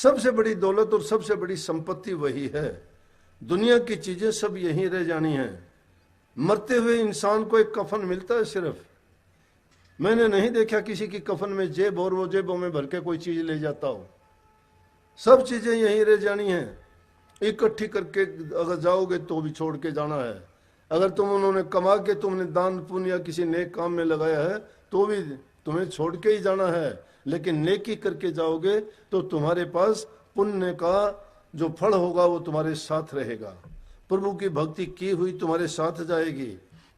सबसे बड़ी दौलत और सबसे बड़ी संपत्ति वही है। दुनिया की चीजें सब यहीं रह जानी है। मरते हुए इंसान को एक कफन मिलता है सिर्फ। मैंने नहीं देखा किसी की कफन में जेब और वो जेबों में भर के कोई चीज ले जाता हो। सब चीजें यहीं रह जानी है। इकट्ठी करके अगर जाओगे तो भी छोड़ के जाना है। अगर तुम उन्होंने कमा के तुमने दान पुण्य या किसी नेक काम में लगाया है तो भी तुम्हें छोड़ के ही जाना है। लेकिन नेकी करके जाओगे तो तुम्हारे पास पुण्य का जो फल होगा वो तुम्हारे साथ रहेगा। प्रभु की भक्ति की हुई तुम्हारे साथ जाएगी।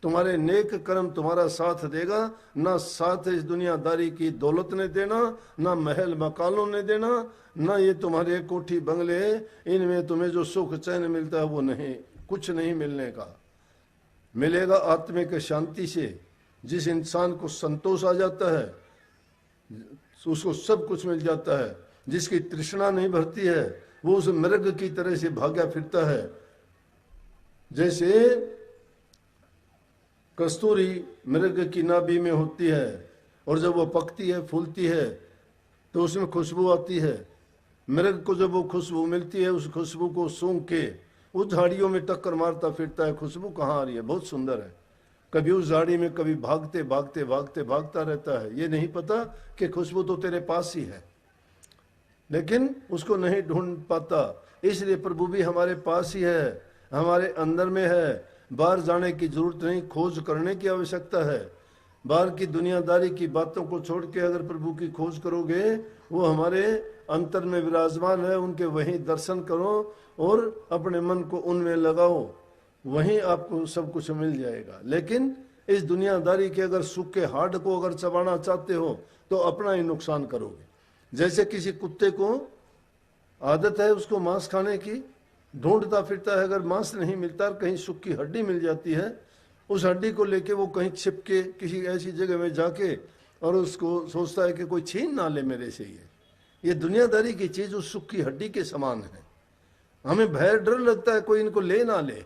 तुम्हारे नेक कर्म तुम्हारा साथ देगा। ना साथ इस दुनियादारी की दौलत ने देना, ना महल मकानों ने देना, ना ये तुम्हारे कोठी बंगले, इनमें तुम्हें जो सुख चैन मिलता है वो नहीं, कुछ नहीं मिलने का। मिलेगा आत्मिक शांति से। जिस इंसान को संतोष आ जाता है उसको सब कुछ मिल जाता है। जिसकी तृष्णा नहीं भरती है वो उस मृग की तरह से भागा फिरता है। जैसे कस्तूरी मृग की नाभि में होती है और जब वो पकती है फूलती है तो उसमें खुशबू आती है। मृग को जब वो खुशबू मिलती है उस खुशबू को सूंघ के उस झाड़ियों में टक्कर मारता फिरता है। खुशबू कहाँ आ रही है, बहुत सुंदर है। कभी उस झाड़ी में कभी भागते भागते भागते भागता रहता है। ये नहीं पता कि खुशबू तो तेरे पास ही है, लेकिन उसको नहीं ढूंढ पाता। इसलिए प्रभु भी हमारे पास ही है, हमारे अंदर में है। बाहर जाने की जरूरत नहीं, खोज करने की आवश्यकता है। बाहर की दुनियादारी की बातों को छोड़ के अगर प्रभु की खोज करोगे वो हमारे अंतर में विराजमान है। उनके वहीं दर्शन करो और अपने मन को उनमें लगाओ, वहीं आपको सब कुछ मिल जाएगा। लेकिन इस दुनियादारी के अगर सुख के हाड को अगर चबाना चाहते हो तो अपना ही नुकसान करोगे। जैसे किसी कुत्ते को आदत है उसको मांस खाने की, ढूंढता फिरता है, अगर मांस नहीं मिलता कहीं सूखी हड्डी मिल जाती है, उस हड्डी को लेके वो कहीं छिप के किसी ऐसी जगह में जाके और उसको सोचता है कि कोई छीन ना ले मेरे से। ये दुनियादारी की चीज उस सूखी हड्डी के समान है। हमें भय डर लगता है कोई इनको ले ना ले।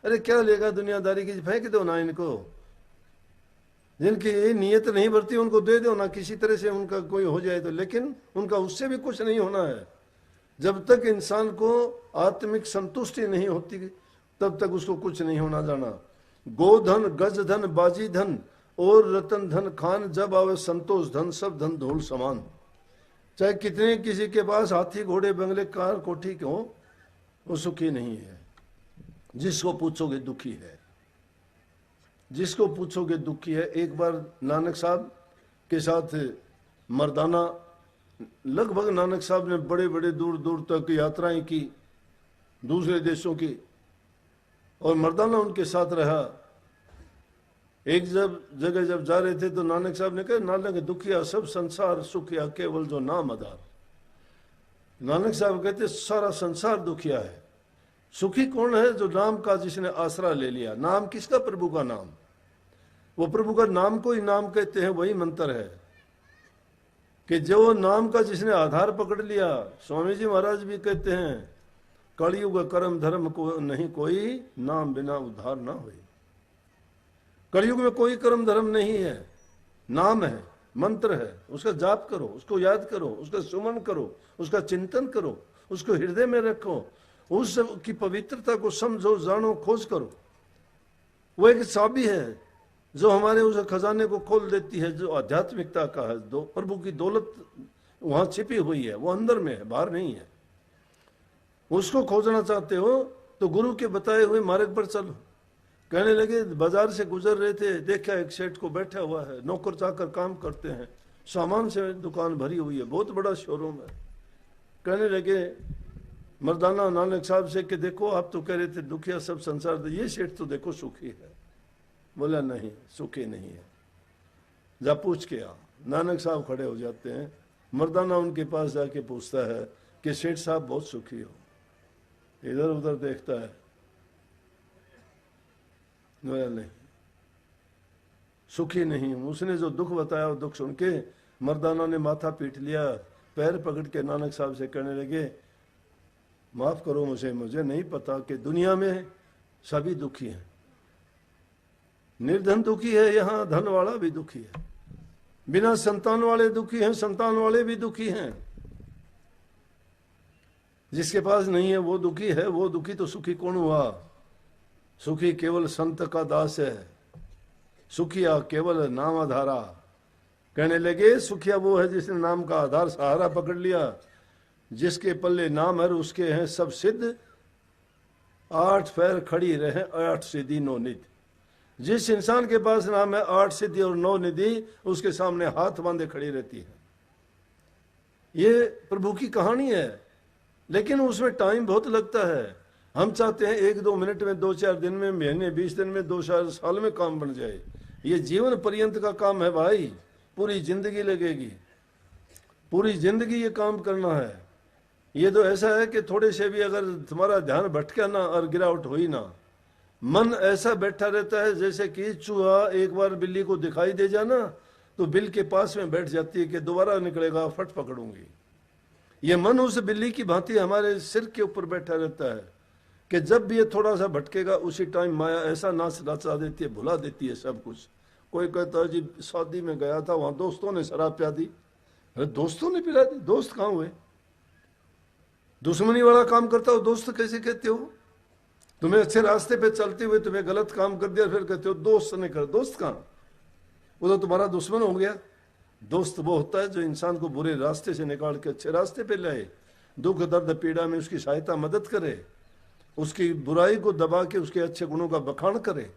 अरे क्या लेगा दुनियादारी की, फेंक दो ना इनको। जिनकी ये नीयत नहीं भरती उनको दे दो ना, किसी तरह से उनका कोई हो जाए तो। लेकिन उनका उससे भी कुछ नहीं होना है। जब तक इंसान को आत्मिक संतुष्टि नहीं होती तब तक उसको कुछ नहीं होना जाना। गोधन गज धन बाजी धन और रतन धन खान, जब आवे संतोष धन सब धन धूल समान। चाहे कितने किसी के पास हाथी घोड़े बंगले कार कोठी के हो, वो सुखी नहीं है। जिसको पूछोगे दुखी है, जिसको पूछोगे दुखी है। एक बार नानक साहब के साथ मर्दाना, लगभग नानक साहब ने बड़े बड़े दूर दूर तक यात्राएं की दूसरे देशों की, और मर्दाना उनके साथ रहा। एक जगह जब जा रहे थे तो नानक साहब ने कहा, नानक दुखिया सब संसार सुखिया केवल जो नाम आधार। नानक साहब कहते सारा संसार दुखिया है, सुखी कौन है? जो नाम का जिसने आसरा ले लिया। नाम किसका? प्रभु का नाम। वो प्रभु का नाम को ही नाम कहते हैं, वही मंत्र है कि जो नाम का जिसने आधार पकड़ लिया। स्वामी जी महाराज भी कहते हैं, कलयुग कर्म धर्म को नहीं कोई, नाम बिना उद्धार ना हुई। कलयुग में कोई कर्म धर्म नहीं है, नाम है, मंत्र है। उसका जाप करो, उसको याद करो, उसका सुमन करो, उसका चिंतन करो, उसको हृदय में रखो, उस की पवित्रता को समझो, जानो, खोज करो। वो एक चाबी है जो हमारे उस खजाने को खोल देती है, जो आध्यात्मिकता का है। दो प्रभु की दौलत वहां छिपी हुई है, वो अंदर में है, बाहर नहीं है। उसको खोजना चाहते हो तो गुरु के बताए हुए मार्ग पर चलो। कहने लगे, बाजार से गुजर रहे थे, देखा एक सेठ को बैठा हुआ है, नौकर चाकर काम करते हैं, सामान से दुकान भरी हुई है, बहुत बड़ा शोरूम है। कहने लगे मर्दाना नानक साहब से कि देखो आप तो कह रहे थे दुखिया सब संसार, ये सेठ तो देखो सुखी है। बोला नहीं, सुखी नहीं है, जा पूछ के आ। नानक साहब खड़े हो जाते हैं, मर्दाना उनके पास जाके पूछता है कि सेठ साहब बहुत सुखी हो? इधर उधर देखता है, नहीं, सुखी नहीं हूं। उसने जो दुख बताया वो दुख सुन के मर्दाना ने माथा पीट लिया, पैर पकड़ के नानक साहब से कहने लगे, माफ करो मुझे नहीं पता कि दुनिया में सभी दुखी हैं। निर्धन दुखी है, यहाँ धन वाला भी दुखी है। बिना संतान वाले दुखी हैं, संतान वाले भी दुखी हैं। जिसके पास नहीं है वो दुखी है, वो दुखी तो सुखी कौन हुआ? सुखी केवल संत का दास है, सुखिया केवल नाम आधारा। कहने लगे सुखिया वो है जिसने नाम का आधार सहारा पकड़ लिया, जिसके पल्ले नाम है उसके हैं सब सिद्ध, 8 पैर खड़ी रहे 8 सिद्धि 9 निधि। जिस इंसान के पास नाम है 8 सिद्धि और 9 निधि, उसके सामने हाथ बांधे खड़ी रहती है। ये प्रभु की कहानी है, लेकिन उसमें टाइम बहुत लगता है। हम चाहते हैं 1-2 मिनट में, 2-4 दिन में, महीने 20 दिन में, 2 साल में काम बन जाए। ये जीवन पर्यंत का काम है भाई, पूरी जिंदगी लगेगी, पूरी जिंदगी ये काम करना है। ये तो ऐसा है कि थोड़े से भी अगर तुम्हारा ध्यान भटका ना और गिरावट हुई ना, मन ऐसा बैठा रहता है जैसे कि चूहा एक बार बिल्ली को दिखाई दे जाना तो बिल के पास में बैठ जाती है कि दोबारा निकलेगा फट पकड़ूंगी। ये मन उस बिल्ली की भांति हमारे सिर के ऊपर बैठा रहता है कि जब भी ये थोड़ा सा भटकेगा उसी टाइम माया ऐसा नाच नचा देती है, भुला देती है सब कुछ। कोई कहता है जी शादी में गया था, वहां दोस्तों ने शराब पिला दी। अरे दोस्तों ने पिला दी? दोस्त कहाँ हुए? दुश्मनी वाला काम करता हो दोस्त कैसे कहते हो? तुम्हें अच्छे रास्ते पे चलते हुए तुम्हें गलत काम कर दिया, फिर कहते हो दोस्त ने कर। दोस्त कहाँ? वो तो तुम्हारा दुश्मन हो गया। दोस्त वो होता है जो इंसान को बुरे रास्ते से निकाल के अच्छे रास्ते पे लाए, दुख दर्द पीड़ा में उसकी सहायता मदद करे, उसकी बुराई को दबा के उसके अच्छे गुणों का बखान करे।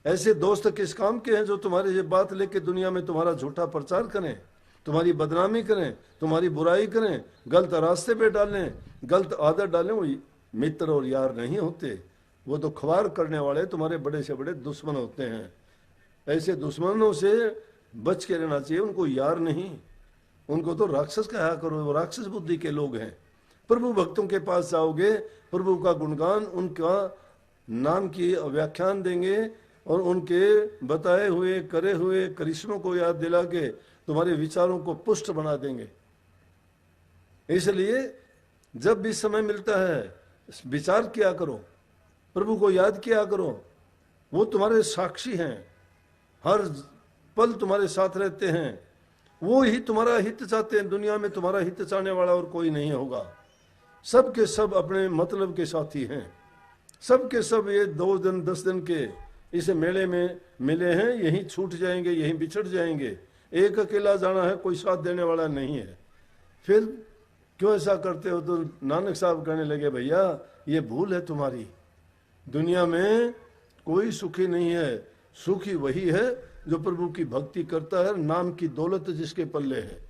ऐसे दोस्त किस काम के हैं जो तुम्हारी ये बात लेके दुनिया में तुम्हारा झूठा प्रचार करें, तुम्हारी बदनामी करें, तुम्हारी बुराई करें, गलत रास्ते पे डालें, गलत आदत डालें? वो मित्र और यार नहीं होते, वो तो खवार करने वाले तुम्हारे बड़े से बड़े दुश्मन होते हैं। ऐसे दुश्मनों से बच के रहना चाहिए, उनको यार नहीं, उनको तो राक्षस कहा करो, वो राक्षस बुद्धि के लोग हैं। प्रभु भक्तों के पास जाओगे, प्रभु का गुणगान, उनका नाम की व्याख्यान देंगे और उनके बताए हुए करे हुए करिश्मों को याद दिला के तुम्हारे विचारों को पुष्ट बना देंगे। इसलिए जब भी समय मिलता है विचार किया करो, प्रभु को याद किया करो। वो तुम्हारे साक्षी हैं, हर पल तुम्हारे साथ रहते हैं, वो ही तुम्हारा हित चाहते हैं। दुनिया में तुम्हारा हित चाहने वाला और कोई नहीं होगा। सब के सब अपने मतलब के साथी हैं, सब के सब ये 2 दिन 10 दिन के इस मेले में मिले हैं, यहीं छूट जाएंगे, यहीं बिछड़ जाएंगे। एक अकेला जाना है, कोई साथ देने वाला नहीं है। फिर क्यों ऐसा करते हो? तो नानक साहब कहने लगे भैया ये भूल है तुम्हारी, दुनिया में कोई सुखी नहीं है, सुखी वही है जो प्रभु की भक्ति करता है। नाम की दौलत जिसके पल्ले है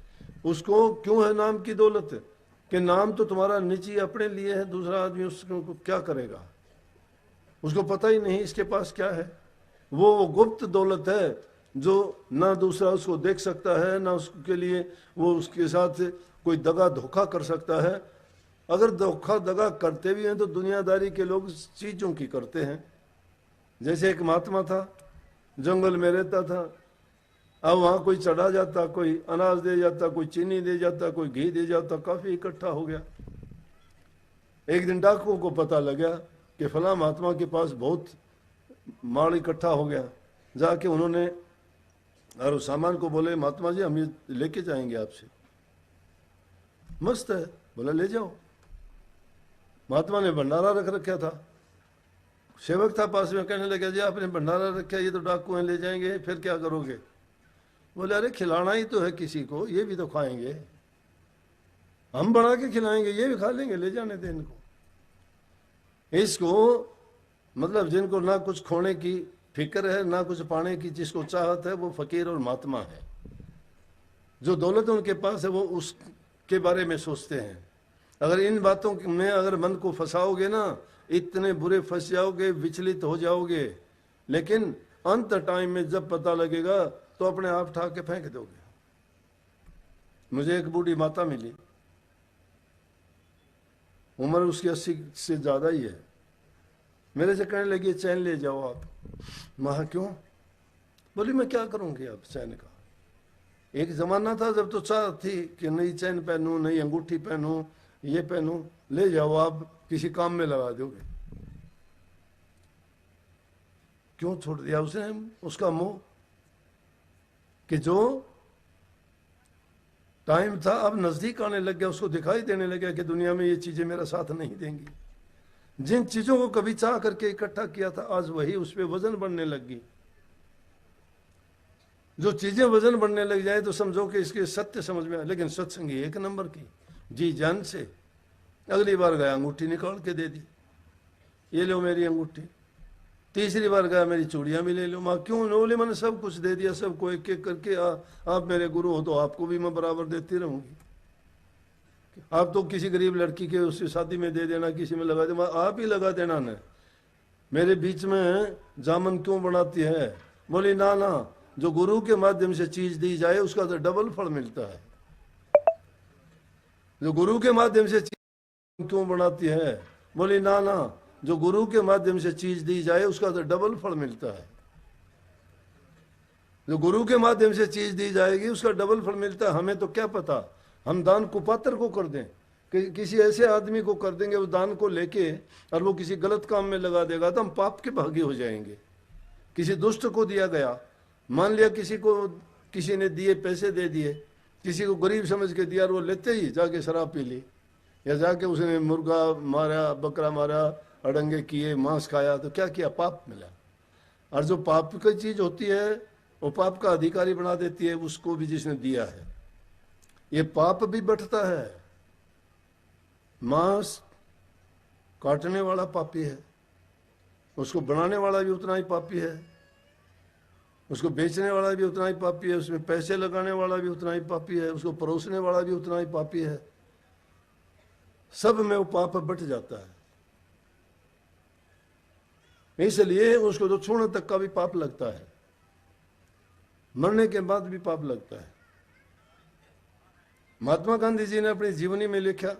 उसको क्यों है नाम की दौलत? कि नाम तो तुम्हारा निजी अपने लिए है, दूसरा आदमी उसको क्या करेगा? उसको पता ही नहीं इसके पास क्या है। वो गुप्त दौलत है जो ना दूसरा उसको देख सकता है, ना उसके लिए वो उसके साथ कोई दगा धोखा कर सकता है। अगर धोखा दगा करते भी हैं तो दुनियादारी के लोग चीजों की करते हैं। जैसे एक महात्मा था, जंगल में रहता था, अब वहां कोई चढ़ा जाता, कोई अनाज दे जाता, कोई चीनी दे जाता, कोई घी दे जाता, काफी इकट्ठा हो गया। एक दिन डाकुओं को पता लगा कि फला महात्मा के पास बहुत माल इकट्ठा हो गया। जाके उन्होंने और उस सामान को बोले महात्मा जी हम ये लेके जाएंगे आपसे। मस्त है, बोला ले जाओ। महात्मा ने भंडारा रख रखा था, सेवक था पास में, कहने लगा जी आपने भंडारा रखा, ये तो डाकू हैं, ले जाएंगे, फिर क्या करोगे? बोले अरे खिलाना ही तो है किसी को, ये भी तो खाएंगे, हम बना के खिलाएंगे, ये भी खा लेंगे, ले जाने दे इनको। इसको मतलब जिनको ना कुछ खोने की फिक्र है ना कुछ पाने की जिसको चाहत है, वो फकीर और महात्मा है। जो दौलत उनके पास है वो उसके बारे में सोचते हैं। अगर इन बातों में अगर मन को फंसाओगे ना, इतने बुरे फंस जाओगे, विचलित हो जाओगे, लेकिन अंत टाइम में जब पता लगेगा तो अपने आप उठा के फेंक दोगे। मुझे एक बूढ़ी माता मिली, उम्र उसकी 80 से ज्यादा ही है। मेरे से कहने लगी चैन ले जाओ आप। महा क्यों? बोली मैं क्या करूंगी अब चैन का। एक जमाना था जब तो चाह थी कि नई चैन पहनूं, नई अंगूठी पहनूं, ये पहनूं। ले जाओ आप, किसी काम में लगा दोगे। क्यों छोड़ दिया उसने उसका मोह? कि जो टाइम था, अब नजदीक आने लग गया, उसको दिखाई देने लग गया कि दुनिया में ये चीजें मेरा साथ नहीं देंगी। जिन चीजों को कभी चाह करके इकट्ठा किया था, आज वही उस पर वजन बढ़ने लगी। जो चीजें वजन बढ़ने लग जाए तो समझो कि इसके सत्य समझ में आए। लेकिन सत्संगी एक नंबर की, जी जान से। अगली बार गया अंगूठी निकाल के दे दी, ये लो मेरी अंगूठी। तीसरी बार गया, मेरी चूड़ियां भी ले लो। माँ क्यों? बोले मैंने सब कुछ दे दिया, सबको एक एक करके। आप मेरे गुरु हो तो आपको भी मैं बराबर देती रहूंगी। आप तो किसी गरीब लड़की के उसकी शादी में दे देना, किसी में लगा देना, आप ही लगा देना न। मेरे बीच में जामन क्यों बढ़ाती है? बोली ना ना, जो गुरु के माध्यम से चीज दी जाए उसका तो डबल फल मिलता है। जो गुरु के माध्यम से चीज क्यों बढ़ाती है? बोली ना ना, जो गुरु के माध्यम से चीज दी जाए उसका तो डबल फल मिलता है। जो गुरु के माध्यम से चीज दी जाएगी उसका डबल फल मिलता है। हमें तो क्या पता, हम दान कुपात्र को कर दें, किसी ऐसे आदमी को कर देंगे वो दान को लेके और वो किसी गलत काम में लगा देगा तो हम पाप के भागी हो जाएंगे। किसी दुष्ट को दिया गया, मान लिया किसी को, किसी ने दिए, पैसे दे दिए, किसी को गरीब समझ के दिया और वो लेते ही जाके शराब पी ली, या जाके उसने मुर्गा मारा, बकरा मारा, अड़ंगे किए, मांस खाया, तो क्या किया? पाप मिला। और जो पाप की चीज होती है वो पाप का अधिकारी बना देती है उसको भी जिसने दिया है। ये पाप भी बढ़ता है। मांस काटने वाला पापी है, उसको बनाने वाला भी उतना ही पापी है, उसको बेचने वाला भी उतना ही पापी है, उसमें पैसे लगाने वाला भी उतना ही पापी है, उसको परोसने वाला भी उतना ही पापी है। सब में वो पाप बढ़ जाता है। इसलिए उसको तो छोड़ने तक का भी पाप लगता है, मरने के बाद भी पाप लगता है। महात्मा गांधी जी ने अपनी जीवनी में लिखा,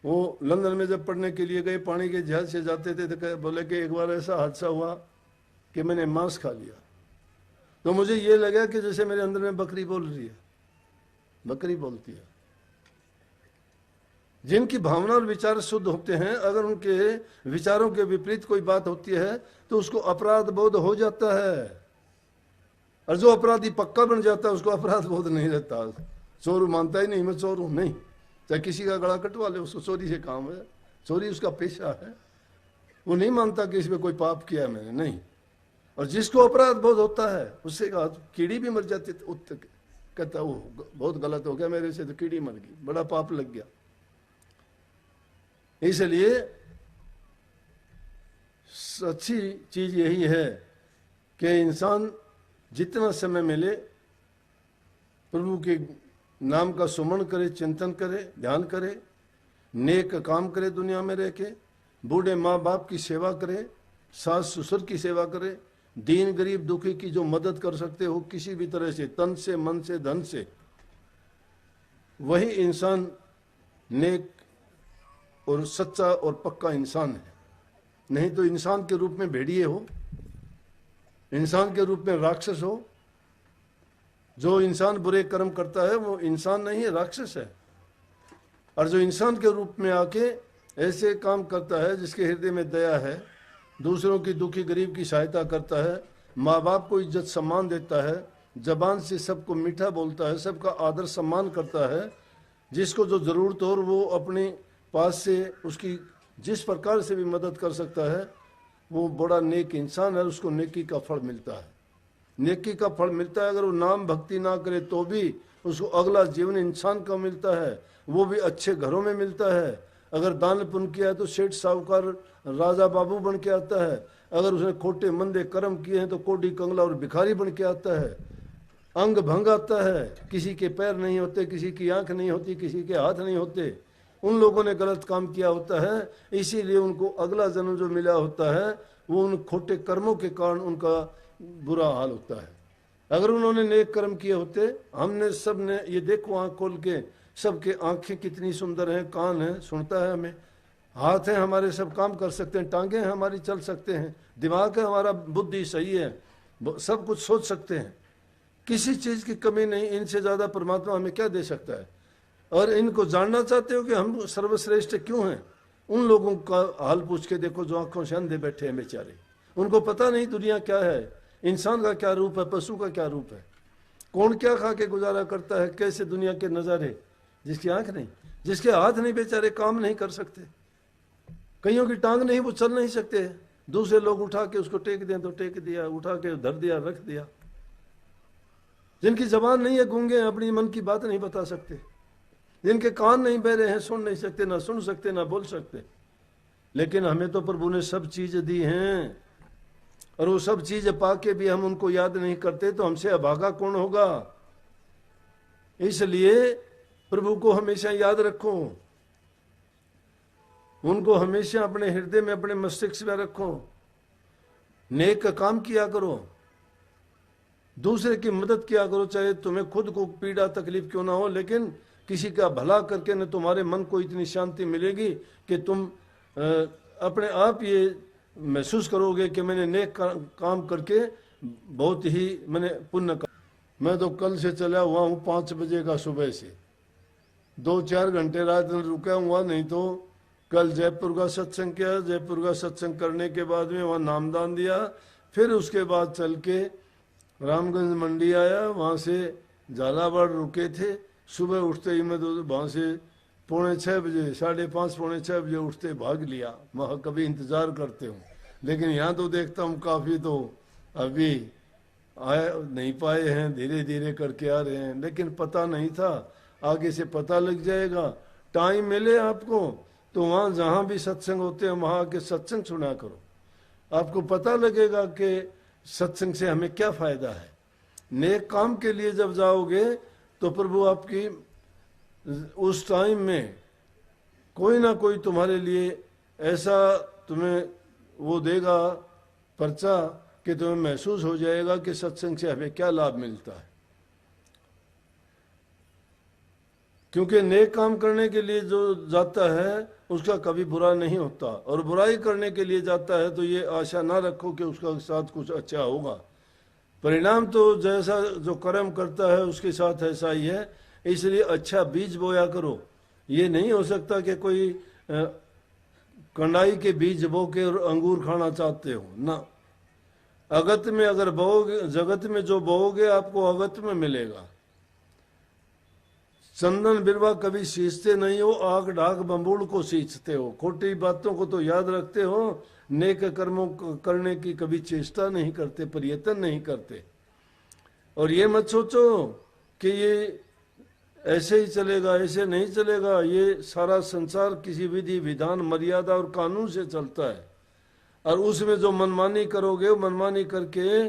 वो लंदन में जब पढ़ने के लिए गए, पानी के जहाज से जाते थे तो बोले कि एक बार ऐसा हादसा हुआ कि मैंने मांस खा लिया, तो मुझे ये लगा कि जैसे मेरे अंदर में बकरी बोल रही है, बकरी बोलती है। जिनकी भावना और विचार शुद्ध होते हैं, अगर उनके विचारों के विपरीत कोई बात होती है तो उसको अपराध बोध हो जाता है। और जो अपराधी पक्का बन जाता है उसको अपराध बोध नहीं रहता। चोर मानता ही नहीं मैं चोर हूं, नहीं, चाहे किसी का गला कटवा ले, उसको चोरी से काम है, चोरी उसका पेशा है। वो नहीं मानता कि इसमें कोई पाप किया मैंने, नहीं। और जिसको अपराध बोध होता है उससे कीड़ी भी मर जाती, कहता वो बहुत गलत हो गया मेरे से, तो कीड़ी मर गई, बड़ा पाप लग गया। इसलिए अच्छी चीज यही है कि इंसान जितना समय मिले प्रभु के नाम का सुमरण करे, चिंतन करे, ध्यान करे, नेक काम करे, दुनिया में रह के बूढ़े माँ बाप की सेवा करे, सास ससुर की सेवा करे, दीन गरीब दुखी की जो मदद कर सकते हो किसी भी तरह से, तन से, मन से, धन से, वही इंसान नेक और सच्चा और पक्का इंसान है। नहीं तो इंसान के रूप में भेड़िए हो, इंसान के रूप में राक्षस हो। जो इंसान बुरे कर्म करता है वो इंसान नहीं है, राक्षस है। और जो इंसान के रूप में आके ऐसे काम करता है जिसके हृदय में दया है, दूसरों की दुखी गरीब की सहायता करता है, माँ बाप को इज्जत सम्मान देता है, जबान से सबको मीठा बोलता है, सबका आदर सम्मान करता है, जिसको जो जरूरत हो वो अपने पास से उसकी जिस प्रकार से भी मदद कर सकता है, वो बड़ा नेक इंसान है। उसको नेकी का फल मिलता है, नेकी का फल मिलता है। अगर वो नाम भक्ति ना करे तो भी उसको अगला जीवन इंसान का मिलता है, वो भी अच्छे घरों में मिलता है। अगर दान पुण्य किया है तो सेठ साहूकार राजा बाबू बन के आता है। अगर उसने खोटे मंदे कर्म किए हैं तो कोडी कंगला और भिखारी बन के आता है। अंग भंग आता है, किसी के पैर नहीं होते, किसी की आंख नहीं होती, किसी के हाथ नहीं होते, उन लोगों ने गलत काम किया होता है, इसीलिए उनको अगला जन्म जो मिला होता है वो उन खोटे कर्मों के कारण उनका बुरा हाल होता है। अगर उन्होंने नेक कर्म किए होते, हमने सब ने ये देखो आंख खोल के, सबके आंखें कितनी सुंदर हैं, कान है सुनता है हमें, हाथ है हमारे सब काम कर सकते हैं, टांगे हैं हमारी चल सकते हैं, दिमाग है हमारा, बुद्धि सही है, सब कुछ सोच सकते हैं, किसी चीज की कमी नहीं। इनसे ज्यादा परमात्मा हमें क्या दे सकता है? और इनको जानना चाहते हो कि हम सर्वश्रेष्ठ क्यों हैं? उन लोगों का हाल पूछ के देखो जो आंखों से अंधे बैठे हैं बेचारे, उनको पता नहीं दुनिया क्या है, इंसान का क्या रूप है, पशु का क्या रूप है। कौन क्या खा के गुजारा करता है, कैसे दुनिया के नज़ारे, जिसकी आंख नहीं, जिसके हाथ नहीं, बेचारे काम नहीं कर सकते, कईयों की टांग नहीं, वो चल नहीं सकते, दूसरे लोग उठा के उसको टेक दें तो टेक दिया, उठा के धर दिया, रख दिया। जिनकी जबान नहीं है, गूंगे हैं, अपनी मन की बात नहीं बता सकते, जिनके कान नहीं बहरे हैं, सुन नहीं सकते, ना सुन सकते ना बोल सकते। लेकिन हमें तो प्रभु ने सब चीजें दी हैं, और वो सब चीजें पाके भी हम उनको याद नहीं करते, तो हमसे अभागा कौन होगा। इसलिए प्रभु को हमेशा याद रखो, उनको हमेशा अपने हृदय में, अपने मस्तिष्क में रखो, नेक का काम किया करो, दूसरे की मदद किया करो, चाहे तुम्हें खुद को पीड़ा तकलीफ क्यों ना हो, लेकिन किसी का भला करके न तुम्हारे मन को इतनी शांति मिलेगी कि तुम अपने आप ये महसूस करोगे कि मैंने नेक काम करके बहुत ही मैंने पुण्य का। मैं तो कल से चला हुआ हूँ 5 बजे का सुबह से, 2-4 घंटे रात में रुका हुआ, नहीं तो कल जयपुर का सत्संग किया, जयपुर का सत्संग करने के बाद में वहाँ नामदान दिया, फिर उसके बाद चल के रामगंज मंडी आया, वहाँ से झालावाड़ रुके थे। सुबह उठते ही मैं तो वहाँ से 5:45 बजे, 5:30 पौने 6 बजे उठते भाग लिया, वहाँ कभी इंतज़ार करते हूँ, लेकिन यहाँ तो देखता हूँ काफ़ी तो अभी आए नहीं पाए हैं, धीरे धीरे करके आ रहे हैं, लेकिन पता नहीं था, आगे से पता लग जाएगा। टाइम मिले आपको तो वहाँ जहाँ भी सत्संग होते हैं वहाँ आके सत्संग सुना करो, आपको पता लगेगा कि सत्संग से हमें क्या फ़ायदा है। नेक काम के लिए जब जाओगे तो प्रभु आपकी उस टाइम में कोई ना कोई तुम्हारे लिए ऐसा तुम्हें वो देगा पर्चा कि तुम्हें महसूस हो जाएगा कि सत्संग से हमें क्या लाभ मिलता है। क्योंकि नेक काम करने के लिए जो जाता है उसका कभी बुरा नहीं होता, और बुराई करने के लिए जाता है तो ये आशा ना रखो कि उसका साथ कुछ अच्छा होगा। परिणाम तो जैसा जो कर्म करता है उसके साथ ऐसा ही है। इसलिए अच्छा बीज बोया करो। ये नहीं हो सकता कि कोई कंडाई के बीज बो के और अंगूर खाना चाहते हो ना। अगत में अगर बोओगे, जगत में जो बोओगे आपको अगत में मिलेगा। चंदन बिरवा कभी सींचते नहीं हो, आग डाक बम्बूड़ को सींचते हो। खोटी बातों को तो याद रखते हो, नेक कर्मों करने की कभी चेष्टा नहीं करते, प्रयत्न नहीं करते। और ये मत सोचो कि ये ऐसे ही चलेगा, ऐसे नहीं चलेगा। ये सारा संसार किसी विधि विधान मर्यादा और कानून से चलता है, और उसमें जो मनमानी करोगे, मनमानी करके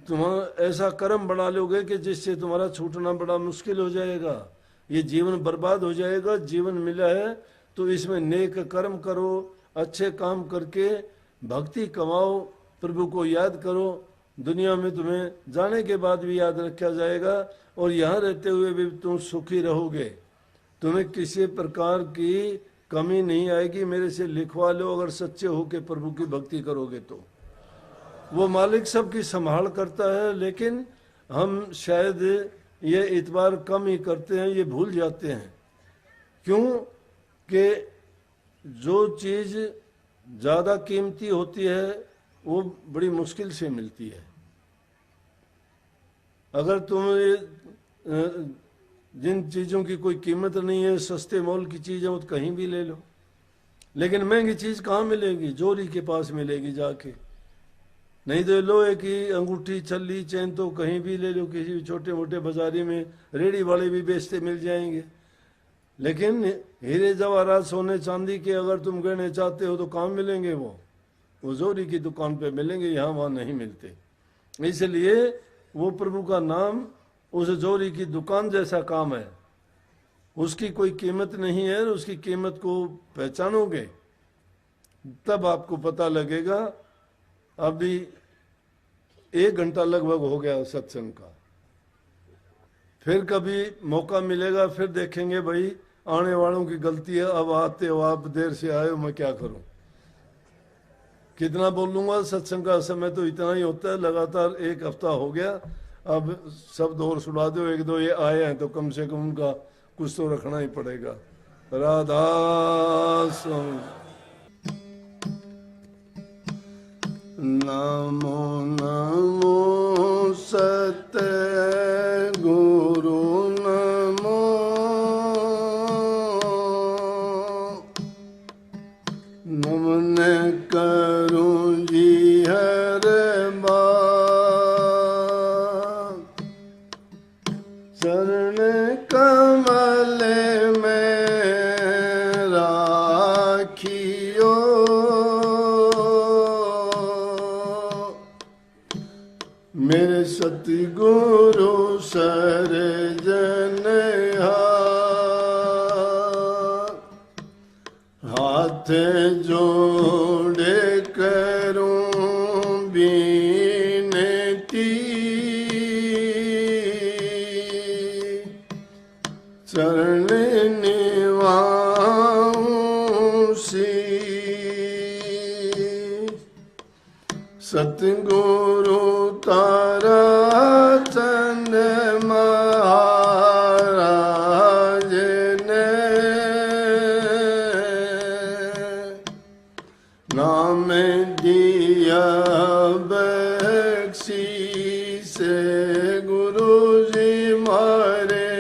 तुम ऐसा कर्म बना लोगे कि जिससे तुम्हारा छूटना बड़ा मुश्किल हो जाएगा। ये जीवन बर्बाद हो जाएगा। जीवन मिला है तो इसमें नेक कर्म करो, अच्छे काम करके भक्ति कमाओ, प्रभु को याद करो। दुनिया में तुम्हें जाने के बाद भी याद रखा जाएगा, और यहाँ रहते हुए भी तुम सुखी रहोगे। तुम्हें किसी प्रकार की कमी नहीं आएगी। मेरे से लिखवा लो, अगर सच्चे हो के प्रभु की भक्ति करोगे तो। वो मालिक सबकी संभाल करता है, लेकिन हम शायद ये इतबार कम ही करते हैं, ये भूल जाते हैं। क्यों कि जो चीज़ ज़्यादा कीमती होती है वो बड़ी मुश्किल से मिलती है। अगर तुम जिन चीज़ों की कोई कीमत नहीं है, सस्ते मोल की चीज़ है, वो तो कहीं भी ले लो, लेकिन महंगी चीज़ कहाँ मिलेगी? जोरी के पास मिलेगी जाके। नहीं तो लोहे की अंगूठी, छल्ली, चैन तो कहीं भी ले लो, किसी भी छोटे मोटे बाजारी में रेडी वाले भी बेचते मिल जाएंगे। लेकिन हीरे जवाहरात, सोने चांदी के अगर तुम गहने चाहते हो तो कहाँ मिलेंगे? वो जोरी की दुकान पे मिलेंगे, यहाँ वहाँ नहीं मिलते। इसलिए वो प्रभु का नाम उस जोरी की दुकान जैसा काम है। उसकी कोई कीमत नहीं है, और उसकी कीमत को पहचानोगे तब आपको पता लगेगा। अभी 1 घंटा लगभग हो गया सत्संग का। फिर कभी मौका मिलेगा, फिर देखेंगे भाई आने वालों की गलती है। अब आते हो आप, देर से आए हो, मैं क्या करूं? कितना बोलूंगा? सत्संग का समय तो इतना ही होता है। लगातार 1 हफ्ता हो गया। अब शब्द और सुना दो, 1-2 ये आए हैं तो कम से कम उनका कुछ तो रखना ही पड़ेगा। राधा नमो नमो सत कमल में राखियो, मेरे सतगुरु सरजन हाथ जोड़े करूं बिनती, चरण निवाऊं शीश, सतगुरु तारा चंद महाराज ने नाम दिया बख्शीश, गुरु जी मारे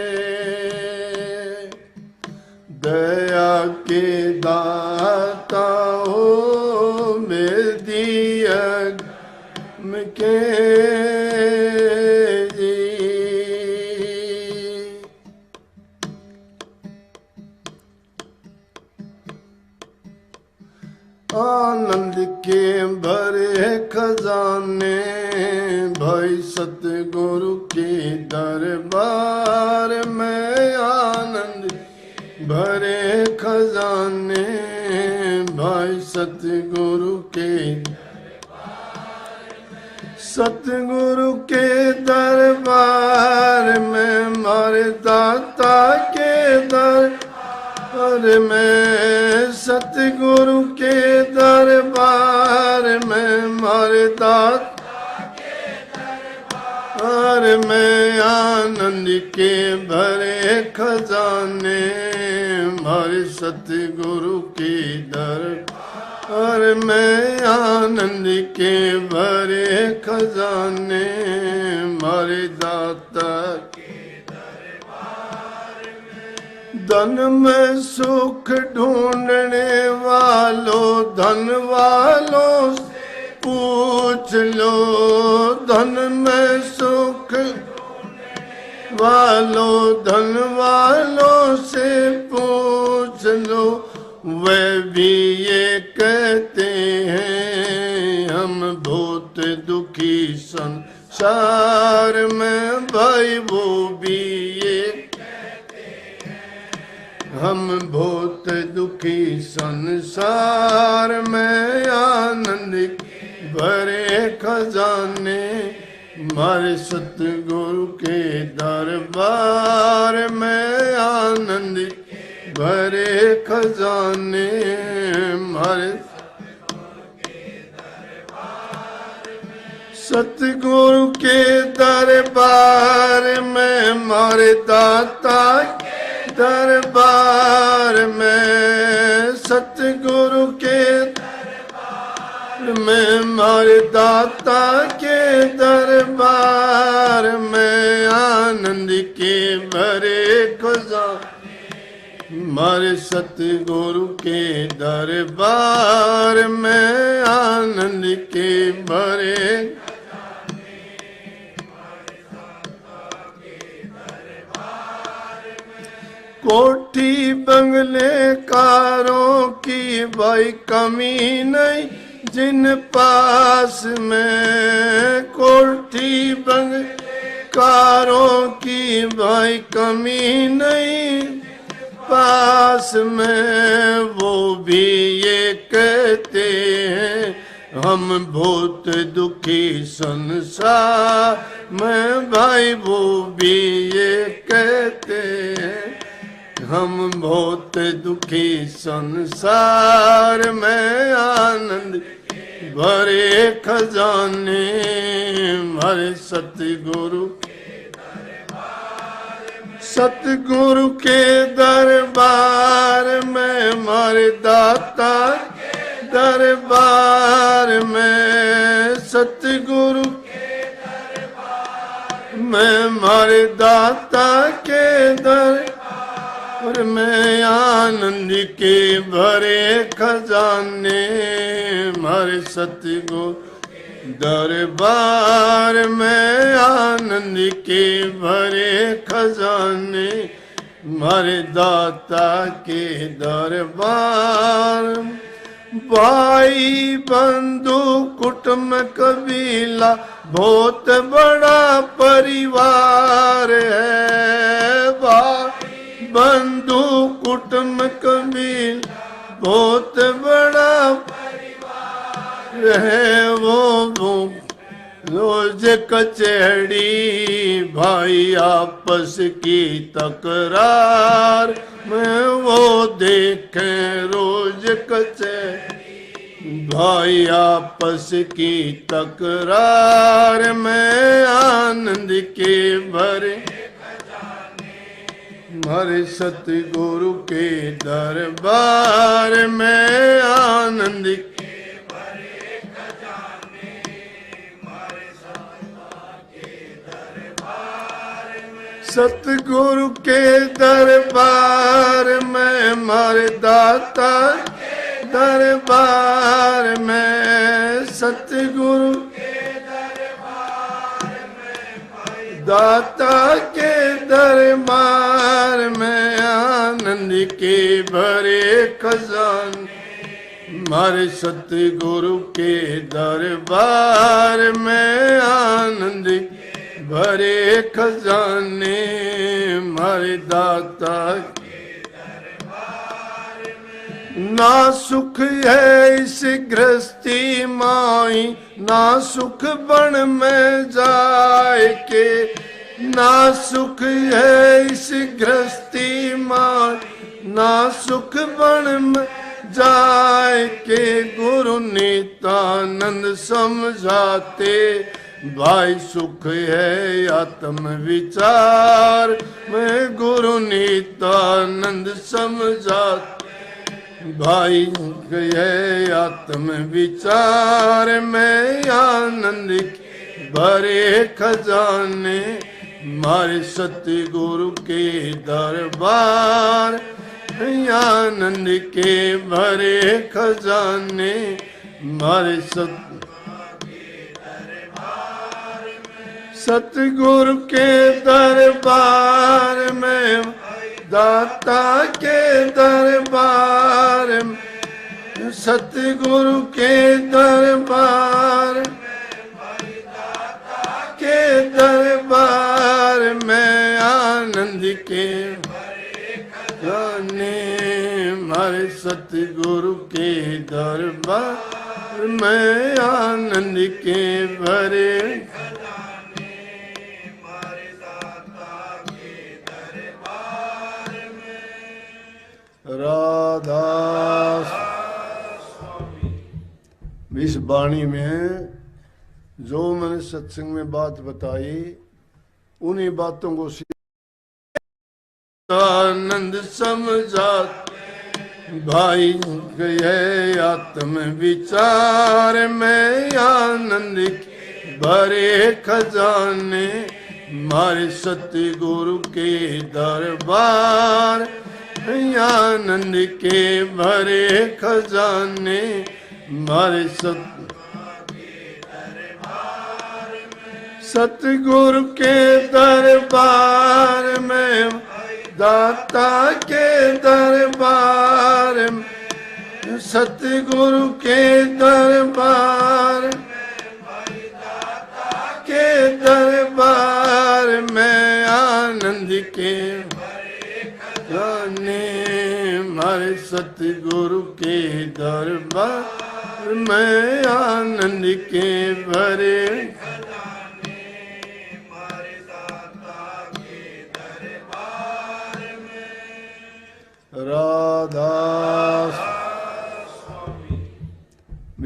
दया के दाता हो, मेरे दिया के जी। आनंद के भरे खजाने भाई सतगुरु के दरबार में, आनंद भरे खजाने भाई सतगुरु के, सतगुरु के दरबार में, मारे दाता के दरबार में, सतगुरु के दरबार में, मारे दाता के दरबार में, आनंद के भरे खजाने मारे सतगुरु के दरबार में, आनंद के भरे खजाने मारे दाता के दरबार में। धन में सुख ढूंढने वालों, धन वालों से पूछ लो, धन में सुख वालों, धन वालों से पूछ लो, वे भी ये कहते हैं हम बहुत दुखी संसार में, भाई वो भी ये कहते हैं हम बहुत दुखी संसार में, आनंद भरे खजाने मारे सतगुरु के दरबार में, आनंद भरे खजाने मारे सतगुरु के दरबार में, मारे दाता के दरबार में, सतगुरु के दरबार में, मारे दाता के दरबार में, आनंद के भरे खजाने मारे सतगुरु के दरबार में, आनंद के भरे कोठी बंगले कारों की भाई कमी नहीं जिन पास में, कोठी बंगले कारों की भाई कमी नहीं पास में, वो भी ये कहते हैं हम बहुत दुखी संसार में, भाई वो भी ये कहते हैं हम बहुत दुखी संसार में, आनंद भरे खजाने हमारे सतगुरु सतगुरु के दरबार में, हमारे दाता दरबार में, सतगुरु में हमारे दाता के दरबार में, आनंद के भरे खजाने हमारे सतगुरु दरबार में, आनंद के भरे खजाने मारे दाता के दरबार। भाई बंधु कुटुंब कबीला बहुत बड़ा परिवार है। भाई बंधु कुटुंब कबीला बहुत बड़ा परिवार है। वो रोज कचहरी भाई आपस की तकरार में वो देखे रोज कचहरी भाई आपस की तकरार में आनंद के भरे हमारे सतगुरु के दरबार में आनंद सतगुरु के दरबार में हमारे दाता दरबार में सतगुरु के दरबार में दाता के दरबार में आनंद के भरे खजाने हमारे सतगुरु के दरबार में आनंद भरे खजाने हमारे दाता के दरबार में। ना सुख है इस गृहस्थी माई ना सुख बन में जाए के। ना सुख है इस गृहस्थी माई ना सुख बन में जाए के। गुरु नित्यानंद समझाते भाई सुख है आत्म विचार में। गुरु नित्यानंद समझाते भाई सुख है आत्म विचार में आनंद के भरे खजाने हमारे सतगुरु के दरबार आनंद के भरे खजाने हमारे सतगुरु के दरबार में दाता के दरबार में सतगुरु के दरबार के दरबार में आनंद के गाने हमारे सतगुरु के दरबार में आनंद के भरे राधा। इस वाणी में जो मैंने सत्संग में बात बताई उन्हीं बातों को आनंद समझा भाई है आत्म विचार में आनंद भरे खजाने हमारे सतगुरु के दरबार आनंद के भरे खजाने हमारे सतगुरु के दरबार में दाता के दरबार में सतगुरु के दरबार के दरबार में आनंद के गाने हमारे सतगुरु के दरबार में आनंद के भरे राधा।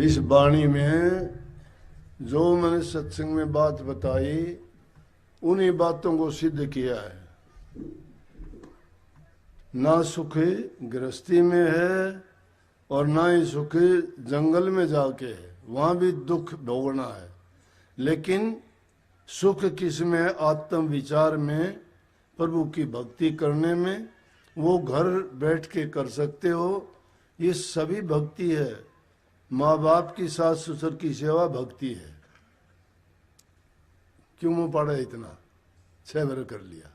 इस वाणी में जो मैंने सत्संग में बात बताई उन्हीं बातों को सिद्ध किया है। ना सुख गृहस्थी में है और ना ही सुख जंगल में जाके है, वहां भी दुख भोगना है। लेकिन सुख किस में? आत्म विचार में, प्रभु की भक्ति करने में। वो घर बैठ के कर सकते हो, ये सभी भक्ति है। माँ बाप की, सास ससुर की सेवा भक्ति है। क्यों मुँह पड़ा इतना? 6 बार कर लिया।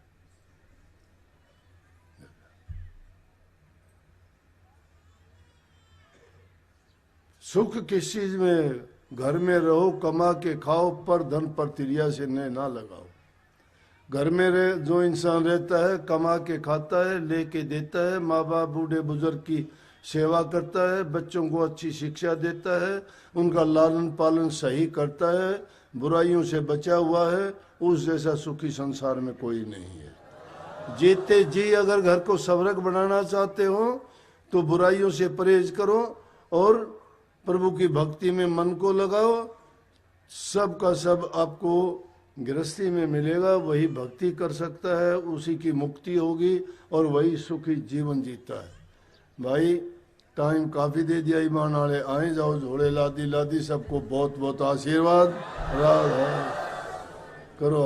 सुख किस चीज में, घर में रहो कमा के खाओ, पर धन पर तिरिया से न ना लगाओ। घर में जो इंसान रहता है कमा के खाता है, लेके देता है, माँ बाप बूढ़े बुजुर्ग की सेवा करता है, बच्चों को अच्छी शिक्षा देता है, उनका लालन पालन सही करता है, बुराइयों से बचा हुआ है, उस जैसा सुखी संसार में कोई नहीं है। जीते जी अगर घर को स्वर्ग बनाना चाहते हो तो बुराइयों से परहेज करो और प्रभु की भक्ति में मन को लगाओ, सब का सब आपको गृहस्थी में मिलेगा। वही भक्ति कर सकता है, उसी की मुक्ति होगी और वही सुखी जीवन जीता है। भाई टाइम काफ़ी दे दिया, ईमान वाले आए जाओ, झोले लादी लादी, सबको बहुत बहुत आशीर्वाद। राधा करो।